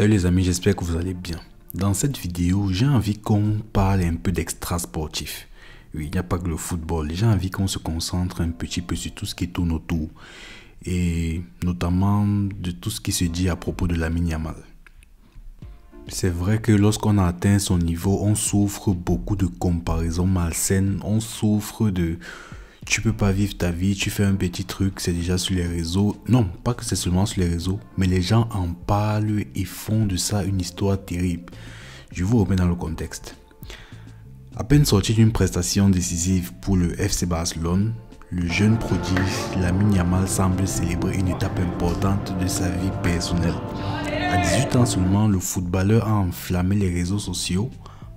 Salut les amis, j'espère que vous allez bien. Dans cette vidéo, j'ai envie qu'on parle un peu d'extra sportif. Oui, il n'y a pas que le football, j'ai envie qu'on se concentre un petit peu sur tout ce qui tourne autour. Et notamment de tout ce qui se dit à propos de Lamine Yamal. C'est vrai que lorsqu'on a atteint son niveau, on souffre beaucoup de comparaisons malsaines, on souffre de... Tu peux pas vivre ta vie, tu fais un petit truc, c'est déjà sur les réseaux. Non, pas que c'est seulement sur les réseaux, mais les gens en parlent et font de ça une histoire terrible. Je vous remets dans le contexte. À peine sorti d'une prestation décisive pour le FC Barcelone, le jeune prodige Lamine Yamal semble célébrer une étape importante de sa vie personnelle. À 18 ans seulement, le footballeur a enflammé les réseaux sociaux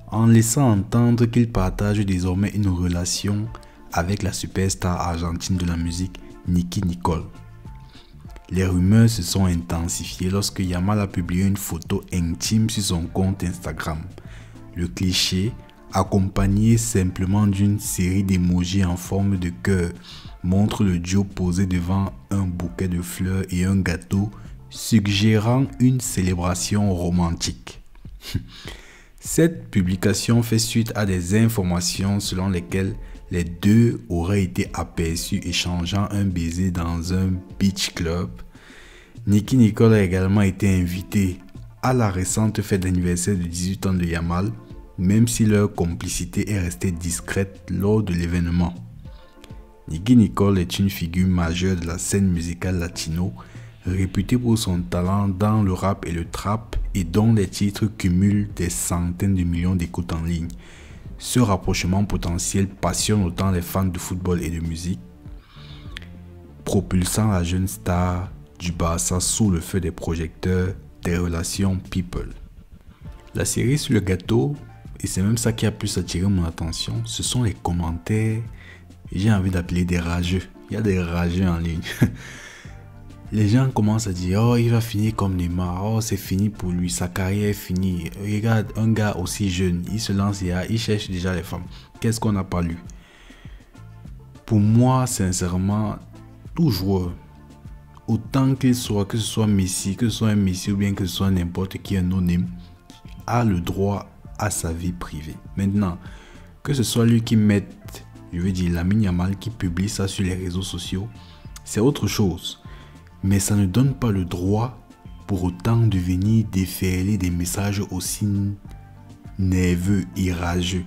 en laissant entendre qu'il partage désormais une relation avec la superstar argentine de la musique Nicki Nicole. Les rumeurs se sont intensifiées lorsque Yamal a publié une photo intime sur son compte Instagram. Le cliché, accompagné simplement d'une série d'émojis en forme de cœur, montre le duo posé devant un bouquet de fleurs et un gâteau, suggérant une célébration romantique. Cette publication fait suite à des informations selon lesquelles les deux auraient été aperçus échangeant un baiser dans un beach club. Nicki Nicole a également été invitée à la récente fête d'anniversaire de 18 ans de Yamal, même si leur complicité est restée discrète lors de l'événement. Nicki Nicole est une figure majeure de la scène musicale latino, réputée pour son talent dans le rap et le trap et dont les titres cumulent des centaines de millions d'écoutes en ligne. Ce rapprochement potentiel passionne autant les fans de football et de musique, propulsant la jeune star du Barça sous le feu des projecteurs des relations people. La série sur le gâteau, et c'est même ça qui a plus attiré mon attention, ce sont les commentaires, j'ai envie d'appeler des rageux. Il y a des rageux en ligne. Les gens commencent à dire « Oh, il va finir comme Neymar. Oh, c'est fini pour lui. Sa carrière est finie. Regarde, un gars aussi jeune, il se lance et il cherche déjà les femmes. Qu'est-ce qu'on n'a pas lu ?» Pour moi, sincèrement, tout joueur, autant qu'il soit, que ce soit Messi, que ce soit un Messi ou bien que ce soit n'importe qui, un anonyme, a le droit à sa vie privée. Maintenant, que ce soit lui qui mette, je veux dire, Lamine Yamal qui publie ça sur les réseaux sociaux, c'est autre chose. Mais ça ne donne pas le droit pour autant de venir déferler des messages aussi nerveux et rageux.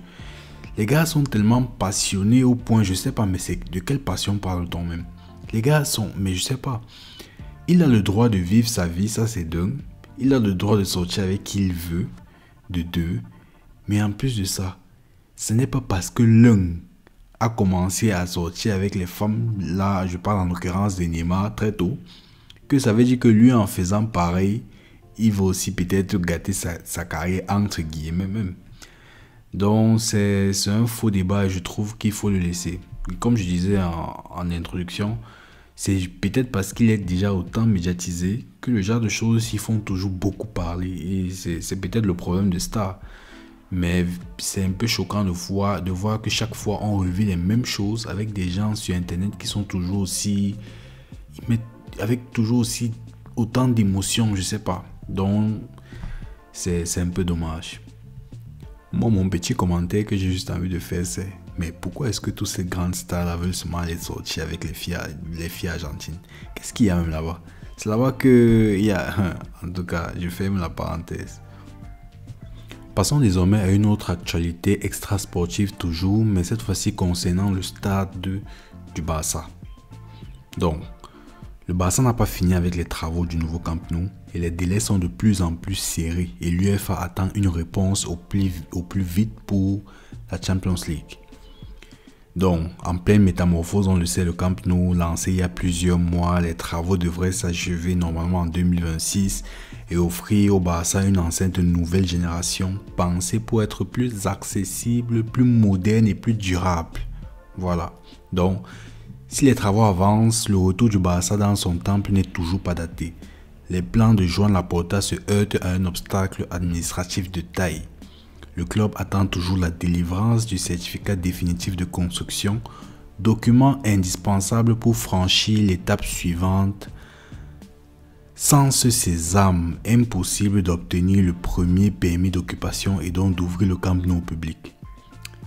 Les gars sont tellement passionnés au point, je sais pas, mais c'est de quelle passion parle-t-on même? Les gars sont, mais je sais pas. Il a le droit de vivre sa vie, ça c'est dingue. Il a le droit de sortir avec qui il veut, de deux. Mais en plus de ça, ce n'est pas parce que l'un a commencé à sortir avec les femmes, là je parle en l'occurrence de Neymar très tôt, que ça veut dire que lui, en faisant pareil, il va aussi peut-être gâter sa carrière entre guillemets même. Donc c'est un faux débat et je trouve qu'il faut le laisser. Comme je disais en introduction, c'est peut-être parce qu'il est déjà autant médiatisé que le genre de choses s'y font toujours beaucoup parler. Et c'est peut-être le problème de Star. Mais c'est un peu choquant de voir que chaque fois on revit les mêmes choses avec des gens sur internet qui sont toujours aussi... avec toujours aussi autant d'émotions, je sais pas. Donc, c'est un peu dommage. Moi, mon petit commentaire que j'ai juste envie de faire, c'est mais pourquoi est-ce que tous ces grandes stars veulent seulement aller sortir avec les filles argentines? Qu'est-ce qu'il y a même là-bas? C'est là-bas qu'il y a... En tout cas, je ferme la parenthèse. Passons désormais à une autre actualité extra-sportive toujours, mais cette fois-ci concernant le stade du Barça. Donc, le Barça n'a pas fini avec les travaux du nouveau Camp Nou et les délais sont de plus en plus serrés et l'UEFA attend une réponse au plus vite pour la Champions League. Donc, en pleine métamorphose, on le sait, le Camp Nou lancé il y a plusieurs mois, les travaux devraient s'achever normalement en 2026 et offrir au Barça une enceinte de nouvelle génération pensée pour être plus accessible, plus moderne et plus durable. Voilà. Donc, si les travaux avancent, le retour du Barça dans son temple n'est toujours pas daté. Les plans de Joan Laporta se heurtent à un obstacle administratif de taille. Le club attend toujours la délivrance du certificat définitif de construction, document indispensable pour franchir l'étape suivante, Sans ce sésame, impossible d'obtenir le premier permis d'occupation et donc d'ouvrir le Camp Nou au public.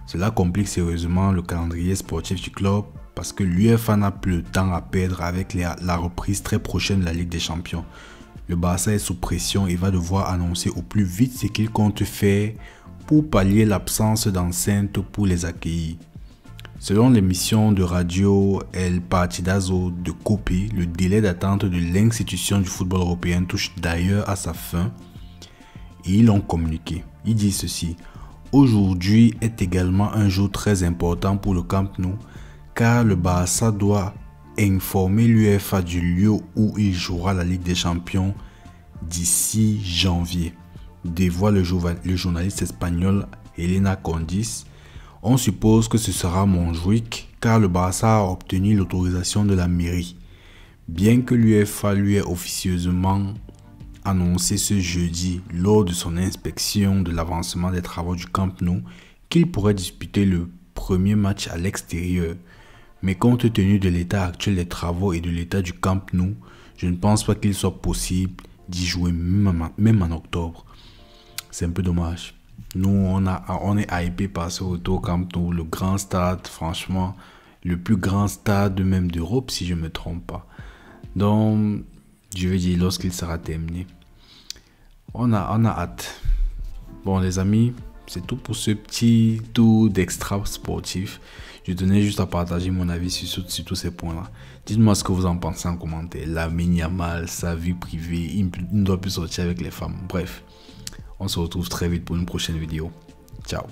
Cela complique sérieusement le calendrier sportif du club parce que l'UEFA n'a plus le temps à perdre avec la reprise très prochaine de la Ligue des Champions. Le Barça est sous pression et va devoir annoncer au plus vite ce qu'il compte faire pour pallier l'absence d'enceintes pour les accueillir. Selon l'émission de radio El Partidazo de COPE, le délai d'attente de l'institution du football européen touche d'ailleurs à sa fin et ils l'ont communiqué. Il dit ceci: aujourd'hui est également un jour très important pour le Camp Nou car le Barça doit informer l'UEFA du lieu où il jouera la Ligue des Champions d'ici janvier, dévoile le journaliste espagnol Elena Condis. On suppose que ce sera Montjuic car le Barça a obtenu l'autorisation de la mairie. Bien que l'UEFA lui ait officieusement annoncé ce jeudi lors de son inspection de l'avancement des travaux du Camp Nou qu'il pourrait disputer le premier match à l'extérieur. Mais compte tenu de l'état actuel des travaux et de l'état du Camp Nou, je ne pense pas qu'il soit possible d'y jouer même en octobre. C'est un peu dommage. Nous, on est hypé par ce retour au Camp Nou, le grand stade, franchement, le plus grand stade même d'Europe, si je ne me trompe pas. Donc, je veux dire, lorsqu'il sera terminé, on a hâte. Bon, les amis, c'est tout pour ce petit tour d'extra sportif. Je tenais juste à partager mon avis sur tous ces points-là. Dites-moi ce que vous en pensez en commentaire. Lamine Yamal, sa vie privée, il ne doit plus sortir avec les femmes. Bref, on se retrouve très vite pour une prochaine vidéo. Ciao.